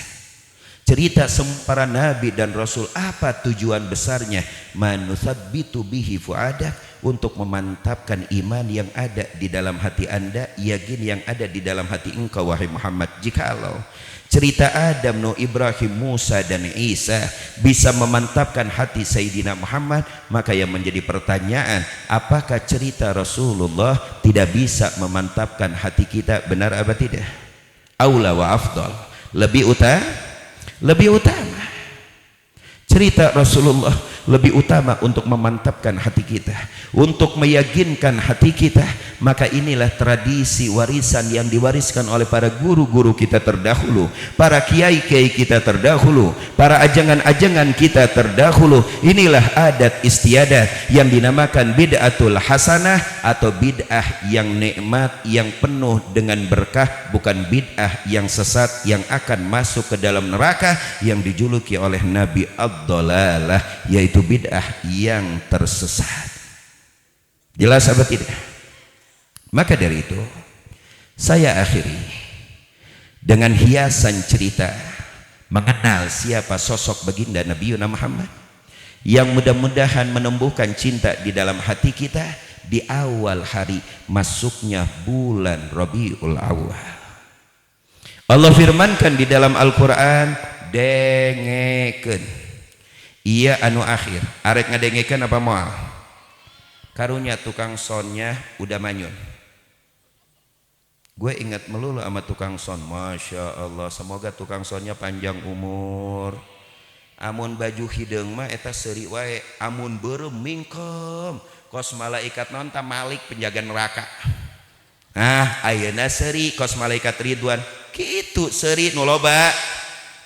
cerita para nabi dan rasul apa tujuan besarnya manusabbitu bihi fuadak untuk memantapkan iman yang ada di dalam hati anda yakin yang ada di dalam hati engkau wahai Muhammad jikalau cerita Adam, Nuh, Ibrahim, Musa dan Isa bisa memantapkan hati Sayyidina Muhammad maka yang menjadi pertanyaan apakah cerita Rasulullah tidak bisa memantapkan hati kita benar apa tidak aula wa afdal lebih utama cerita Rasulullah lebih utama untuk memantapkan hati kita untuk meyakinkan hati kita maka inilah tradisi warisan yang diwariskan oleh para guru-guru kita terdahulu para kiai-kiai kita terdahulu para ajangan-ajangan kita terdahulu inilah adat istiadat yang dinamakan bid'atul hasanah atau bid'ah yang nikmat yang penuh dengan berkah bukan bid'ah yang sesat yang akan masuk ke dalam neraka yang dijuluki oleh Nabi ad-dhalalah yaitu bid'ah yang tersesat jelas apa tidak maka dari itu saya akhiri dengan hiasan cerita mengenal siapa sosok baginda Nabi Muhammad yang mudah-mudahan menumbuhkan cinta di dalam hati kita di awal hari masuknya bulan Rabiul Awal Allah firmankan di dalam Al-Quran dengekeun iya anu akhir arek ngadengekeun apa moal karunya tukang sonnya udah manyun Gue ingat melulu sama tukang son. Masya Allah, semoga tukang sonnya panjang umur. Amun baju hideung mah eta seuri wae, amun beureum mingkem kos malaikat naon ta Malik penjaga neraka. Nah ayeuna seuri kos malaikat Ridwan kitu seuri nu loba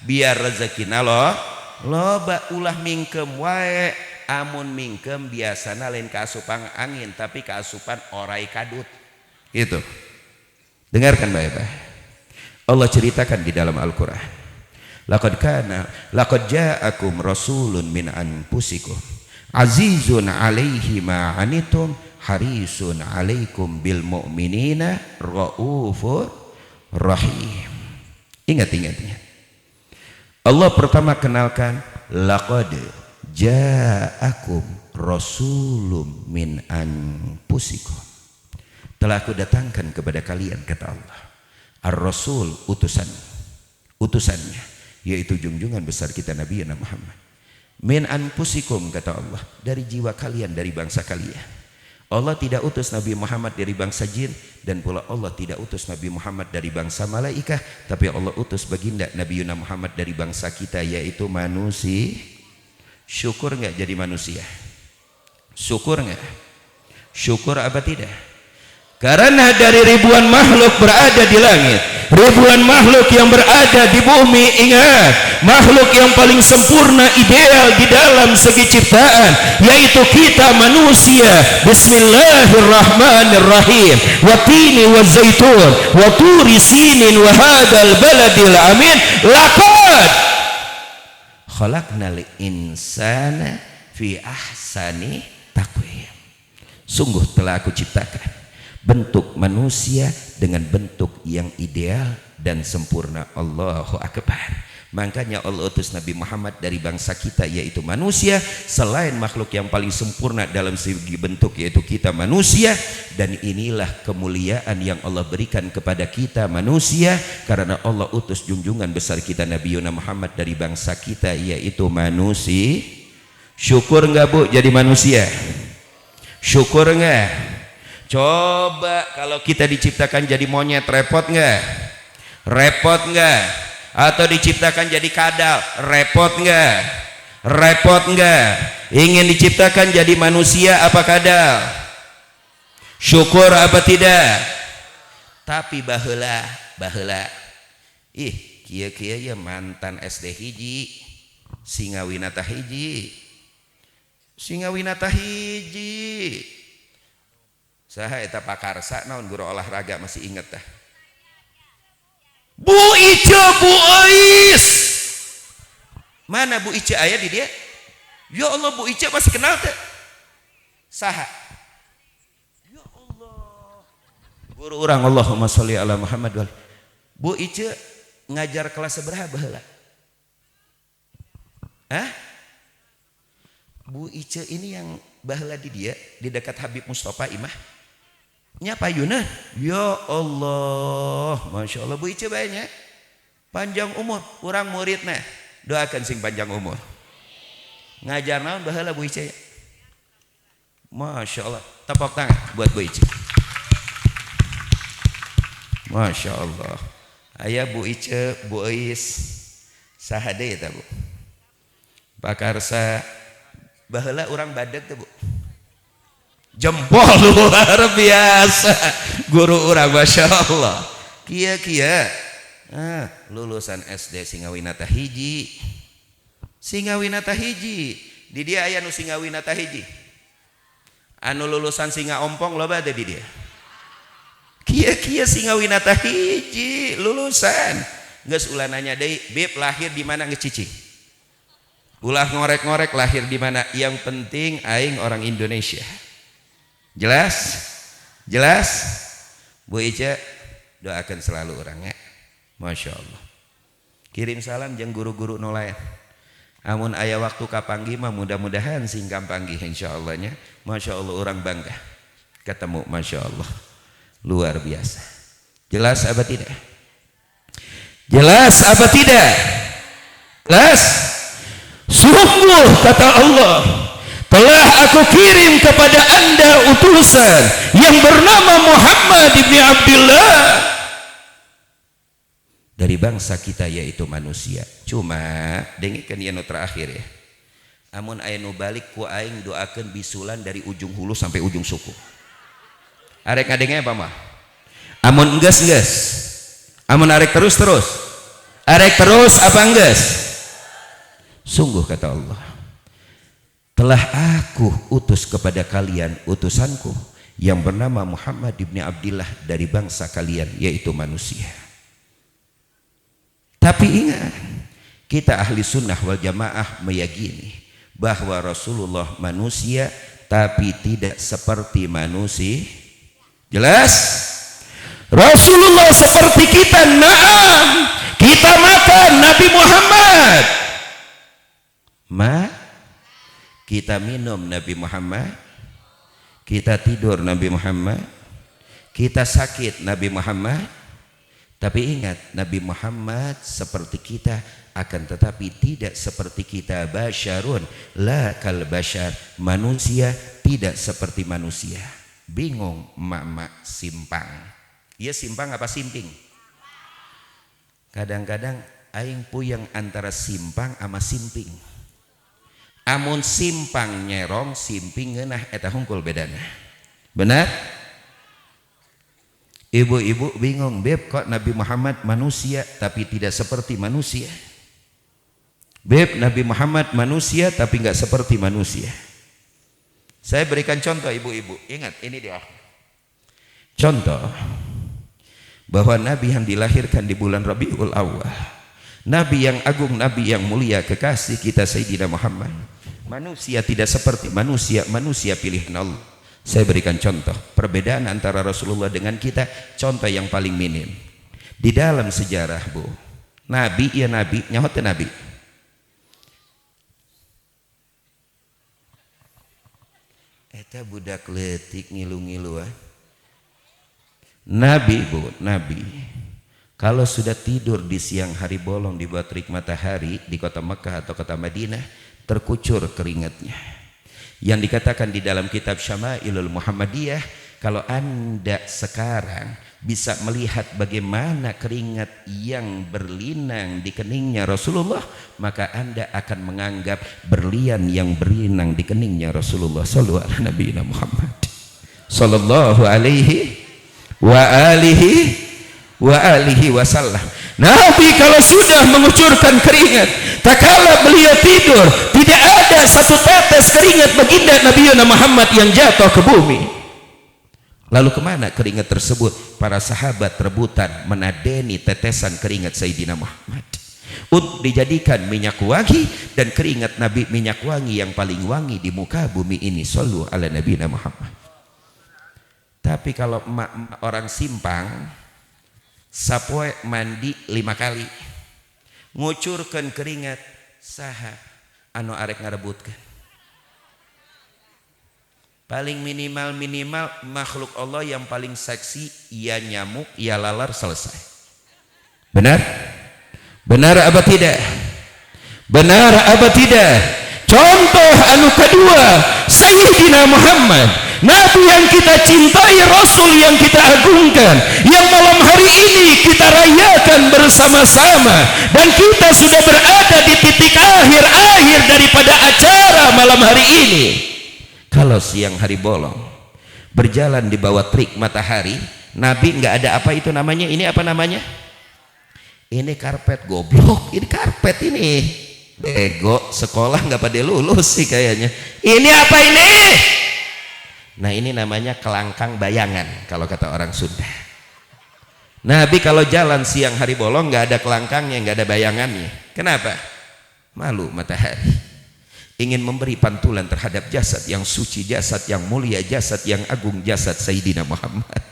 biar rezekina loba ulah mingkem wae. Amun mingkem biasana lain kaasupan angin tapi kaasupan orai kadut gitu. Dengarkan baik-baik. Allah ceritakan di dalam Al-Qur'an. Laqad ja'akum rasulun min anfusikum azizun 'alaihi ma 'anittum harisun 'alaikum bil mu'minina raufur rahim. Ingat. Allah pertama kenalkan laqad ja'akum rasulun min anfusikum. Telah aku datangkan kepada kalian, kata Allah, ar-rasul utusannya, yaitu junjungan besar kita Nabi Muhammad. Min anfusikum, kata Allah, dari jiwa kalian, dari bangsa kalian. Allah tidak utus Nabi Muhammad dari bangsa jin, dan pula Allah tidak utus Nabi Muhammad dari bangsa malaikat, tapi Allah utus baginda Nabi Muhammad dari bangsa kita, yaitu manusia. Syukur nggak jadi manusia? Syukur nggak? Syukur apa tidak? Karena dari ribuan makhluk berada di langit, ribuan makhluk yang berada di bumi, ingat, makhluk yang paling sempurna ideal di dalam segi ciptaan yaitu kita manusia. Bismillahirrahmanirrahim. Wa tini wa zaitun wa turi sinin wa hadzal baladil amin. Laqad khalaqnal insana fi ahsani taqwim. Sungguh telah aku ciptakan bentuk manusia dengan bentuk yang ideal dan sempurna. Allahu Akbar. Makanya Allah utus Nabi Muhammad dari bangsa kita yaitu manusia, selain makhluk yang paling sempurna dalam segi bentuk yaitu kita manusia. Dan inilah kemuliaan yang Allah berikan kepada kita manusia, karena Allah utus junjungan besar kita Nabi Muhammad dari bangsa kita yaitu manusia. Syukur enggak Bu jadi manusia? Syukur enggak? Coba kalau kita diciptakan jadi monyet, repot nggak? Repot nggak? Atau diciptakan jadi kadal, repot nggak? Repot nggak? Ingin diciptakan jadi manusia apa kadal? Syukur apa tidak? Tapi baheula, kia ya mantan SD hiji, singawinata hiji. Saha eta pakarsa naon guru olahraga masih inget tah? Bu Ice, Bu Ais. Mana Bu Ice aya di dia? Ya Allah, Bu Ice masih kenal teh? Saha? Ya Allah. Guru urang Allahumma sholli ala Muhammad. Bu Ice ngajar kelas seberapa baheula? Hah? Bu Ice ini yang baheula di dia di dekat Habib Mustafa Imah. Nyapa Yuna? Ya Allah, Masya Allah. Bu Ice banyak panjang umur, kurang muridnya, doakan sing panjang umur. Ngajar naon baheula Bu Ice? Masya Allah, tepuk tangan buat Bu Ice. Masya Allah. Ayah Bu Ice, Bu Ais, sahade ya Bu. Pakarsa baheula urang badeg tuh Bu. Jempol luar biasa guru urang, Masya Allah. Kia lulusan SD Singawinata hiji. Di dia aya nu Singawinata hiji. Anu lulusan Singa Ompong loba ada di dia. Kia Singawinata hiji lulusan. Geus ulah nanya deui, Bib lahir di mana ngecicing? Ulah ngorek-ngorek lahir di mana? Yang penting aing orang Indonesia. Jelas Bu Ica, doakan selalu orangnya. Masya Allah. Kirim salam jeung guru-guru nu lain. Amun aya waktu kapanggi mah mudah-mudahan singkam panggih insyaallah nya. Masya Allah, orang bangga ketemu. Masya Allah, luar biasa. Jelas apa tidak? Jelas apa tidak? Jelas. Sungguh kata Allah, telah aku kirim kepada anda utusan yang bernama Muhammad ibn Abdullah dari bangsa kita yaitu manusia. Cuma dengikeun ieu nu terakhir ya. Amun aya nu balik ku aing doakeun bisulan dari ujung hulu sampai ujung suku. Arek ngadenge apa mah? Amun enggeus geus. Amun arek terus. Arek terus apa enggeus? Sungguh kata Allah, telah aku utus kepada kalian utusanku yang bernama Muhammad ibni Abdillah dari bangsa kalian yaitu manusia. Tapi ingat, kita ahli sunnah wal jamaah meyakini bahwa Rasulullah manusia tapi tidak seperti manusia. Jelas? Rasulullah seperti kita, naam. Kita makan Nabi Muhammad, kita minum Nabi Muhammad, kita tidur Nabi Muhammad, kita sakit Nabi Muhammad. Tapi ingat, Nabi Muhammad seperti kita, akan tetapi tidak seperti kita. Basyarun la kal basyar, manusia tidak seperti manusia. Bingung emak-emak simpang. Iya simpang apa simping? Kadang-kadang aing puyeng antara simpang sama simping. Amun simpang nyerong, simping ngeunah, eta hungkul bedana. Benar? Ibu-ibu bingung, beb kok Nabi Muhammad manusia tapi tidak seperti manusia. Beb, Nabi Muhammad manusia tapi nggak seperti manusia. Saya berikan contoh ibu-ibu, ingat ini dia. Contoh bahwa Nabi yang dilahirkan di bulan Rabiul Awal, Nabi yang agung, Nabi yang mulia, kekasih kita Sayyidina Muhammad, manusia tidak seperti manusia, manusia pilihan Allah. Saya berikan contoh perbedaan antara Rasulullah dengan kita, contoh yang paling minim. Di dalam sejarah Bu, Nabi ya Nabi, nyaho teu Nabi? Eta budak leutik ngilu-ngilu ah. Nabi Bu, Nabi kalau sudah tidur di siang hari bolong di bawah terik matahari di kota Mekah atau kota Madinah, terkucur keringatnya. Yang dikatakan di dalam kitab Syama'ilul Muhammadiyah, kalau Anda sekarang bisa melihat bagaimana keringat yang berlinang di keningnya Rasulullah, maka Anda akan menganggap berlian yang berlinang di keningnya Rasulullah sallallahu alaihi Nabi Muhammad sallallahu alaihi wa alihi wasallam. Nabi kalau sudah mengucurkan keringat, tak kala beliau tidur, tidak ada satu tetes keringat baginda Nabi Muhammad yang jatuh ke bumi. Lalu kemana keringat tersebut? Para sahabat rebutan menadeni tetesan keringat Sayyidina Muhammad untuk dijadikan minyak wangi, dan keringat Nabi minyak wangi yang paling wangi di muka bumi ini. Shallu ala Nabi Muhammad. Tapi kalau emak-emak orang simpang, sapoe mandi 5 kali, ngucurkan keringat, saha anu arek ngarebutkan? Paling minimal makhluk Allah yang paling seksi, ya nyamuk, ya lalar, selesai. Benar? Benar apa tidak? Benar apa tidak? Contoh anu kedua, Sayyidina Muhammad, Nabi yang kita cintai, Rasul yang kita agungkan, yang malam hari ini kita rayakan bersama-sama, dan kita sudah berada di titik akhir daripada acara malam hari ini. Kalau siang hari bolong berjalan di bawah terik matahari, Nabi nggak ada apa itu namanya, ini apa namanya? Ini karpet, goblok, ini karpet ini. Bego, sekolah nggak pada lulus sih kayaknya. Ini apa ini? Nah ini namanya kelangkang bayangan kalau kata orang Sunda. Nabi kalau jalan siang hari bolong nggak ada kelangkangnya, nggak ada bayangannya. Kenapa? Malu matahari. Ingin memberi pantulan terhadap jasad yang suci, jasad yang mulia, jasad yang agung, jasad Sayyidina Muhammad.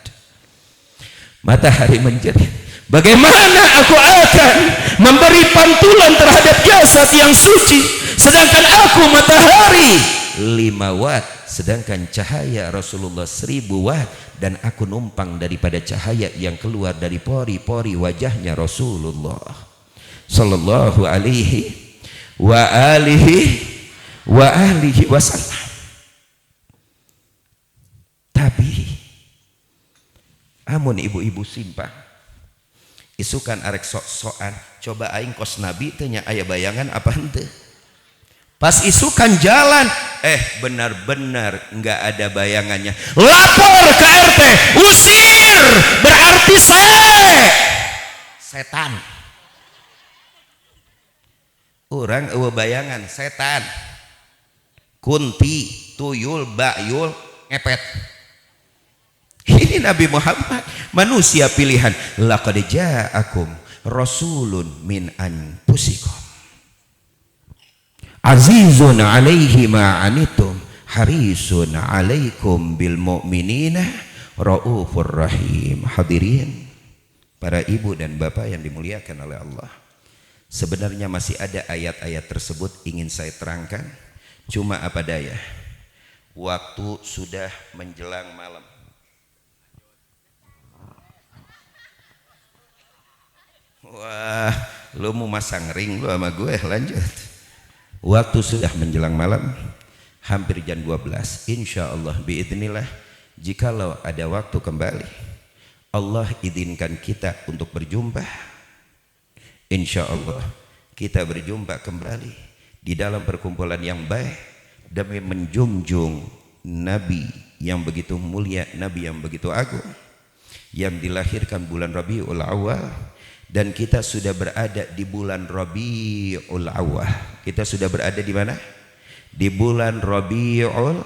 Matahari menjerit, bagaimana aku akan memberi pantulan terhadap jasad yang suci, sedangkan aku matahari 5 watt, sedangkan cahaya Rasulullah 1000 watt, dan aku numpang daripada cahaya yang keluar dari pori-pori wajahnya Rasulullah sallallahu alaihi wasallam. Tapi amun ibu-ibu simpang, isukan arek sok-sokan coba aing kos nabi tanya aya bayangan apa henteu pas isukan jalan benar-benar nggak ada bayangannya lapor ke RT usir berarti setan orang eueuh bayangan setan kunti tuyul bayul ngepet. Ini Nabi Muhammad manusia pilihan. Laqad ja'akum rasulun min anfusikum azizun 'alaihi ma 'anittum harisun 'alaikum bil mu'minina raufur rahim. Hadirin para ibu dan bapak yang dimuliakan oleh Allah, sebenarnya masih ada ayat-ayat tersebut ingin saya terangkan, cuma apa daya waktu sudah menjelang malam. Wah, lu mau masang ring lu sama gue, lanjut. Waktu sudah menjelang malam, hampir jam 12. Insya Allah biidznillah, jikalau ada waktu kembali, Allah izinkan kita untuk berjumpa. Insya Allah kita berjumpa kembali di dalam perkumpulan yang baik demi menjunjung Nabi yang begitu mulia, Nabi yang begitu agung, yang dilahirkan bulan Rabiul Awal. Dan kita sudah berada di bulan Rabiul Awal. Kita sudah berada di mana? Di bulan Rabiul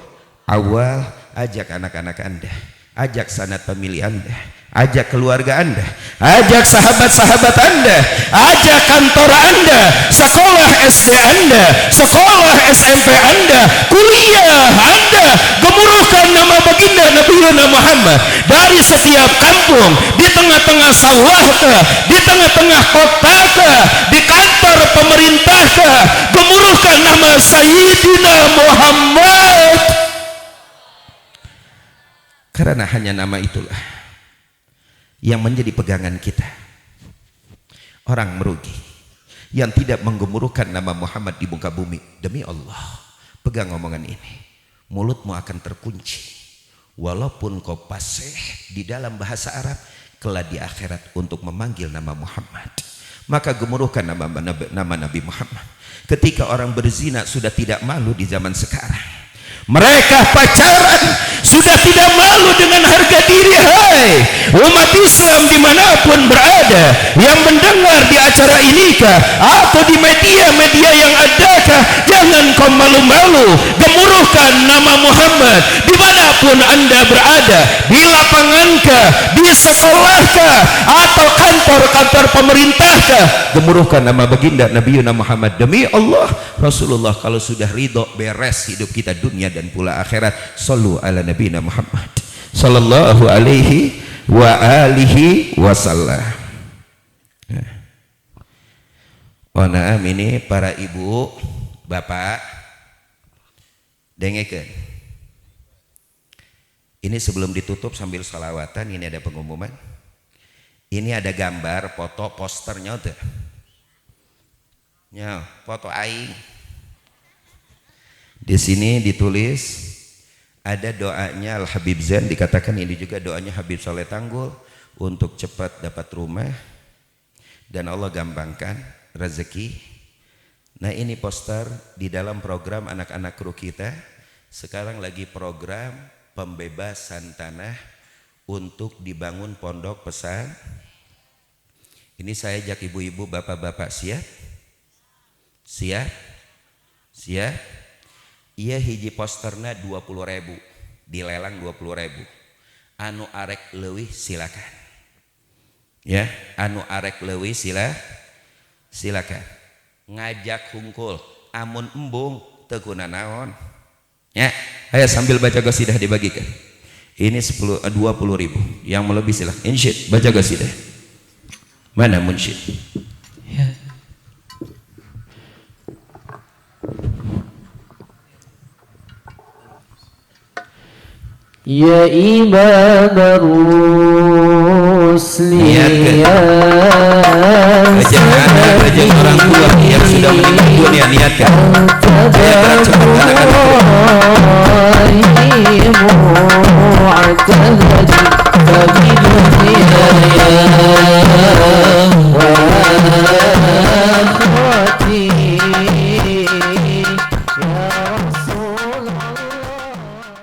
Awal. Ajak anak-anak Anda, ajak sanak famili Anda, ajak keluarga Anda, ajak sahabat-sahabat Anda, ajak kantor Anda, sekolah SD Anda, sekolah SMP Anda, kuliah Anda, gemuruhkan nama baginda Nabi Muhammad dari setiap kampung, di tengah-tengah sawah kah, di tengah-tengah kota kah, di kantor pemerintah kah, gemuruhkan nama Sayyidina Muhammad, karena hanya nama itulah yang menjadi pegangan kita. Orang merugi yang tidak menggemuruhkan nama Muhammad di muka bumi. Demi Allah, pegang omongan ini, mulutmu akan terkunci. Walaupun kau fasih di dalam bahasa Arab, kelak di akhirat untuk memanggil nama Muhammad, maka gemuruhkan nama Nabi Muhammad. Ketika orang berzina sudah tidak malu di zaman sekarang, mereka pacaran sudah tidak malu dengan harga diri. Hai umat Islam dimanapun berada yang mendengar di acara ini kah, atau di media-media yang adakah, jangan kau malu-malu, gemuruhkan nama Muhammad dimanapun Anda berada, di lapangan kah, di sekolah kah, atau kantor-kantor pemerintah kah, gemuruhkan nama baginda Nabi Muhammad. Demi Allah, Rasulullah kalau sudah ridho beres hidup kita dunia dan pula akhirat. Sallu ala Nabi Muhammad sallallahu alaihi wa alihi wasallam. Naam, ini para ibu bapak dengekeun. Ini sebelum ditutup sambil salawatan, ini ada pengumuman. Ini ada gambar, foto, posternya tuh. Ya, foto aing. Di sini ditulis ada doanya Al Habib Zain, dikatakan ini juga doanya Habib Soleh Tanggul untuk cepat dapat rumah dan Allah gampangkan rezeki. Nah, ini poster di dalam program anak-anak kru kita. Sekarang lagi program pembebasan tanah untuk dibangun pondok pesan. Ini saya ajak ibu-ibu, bapak-bapak siap? Siap? Siap? Iya, hiji posterna 20.000, dilelang 20.000. Anu arek leuwih silakan. Ya, anu arek leuwih silakan. Ngajak hungkul, amun embung teu kuna naon. Ya, ayo sambil baca qasidah dibagikan. Ini 20.000, yang melebih silakan. Insyid, baca qasidah. Mana munsyid? Ya. Ya Imam Rusli, ya ajak orang tua yang sudah meninggal dunia, niatkan. Saya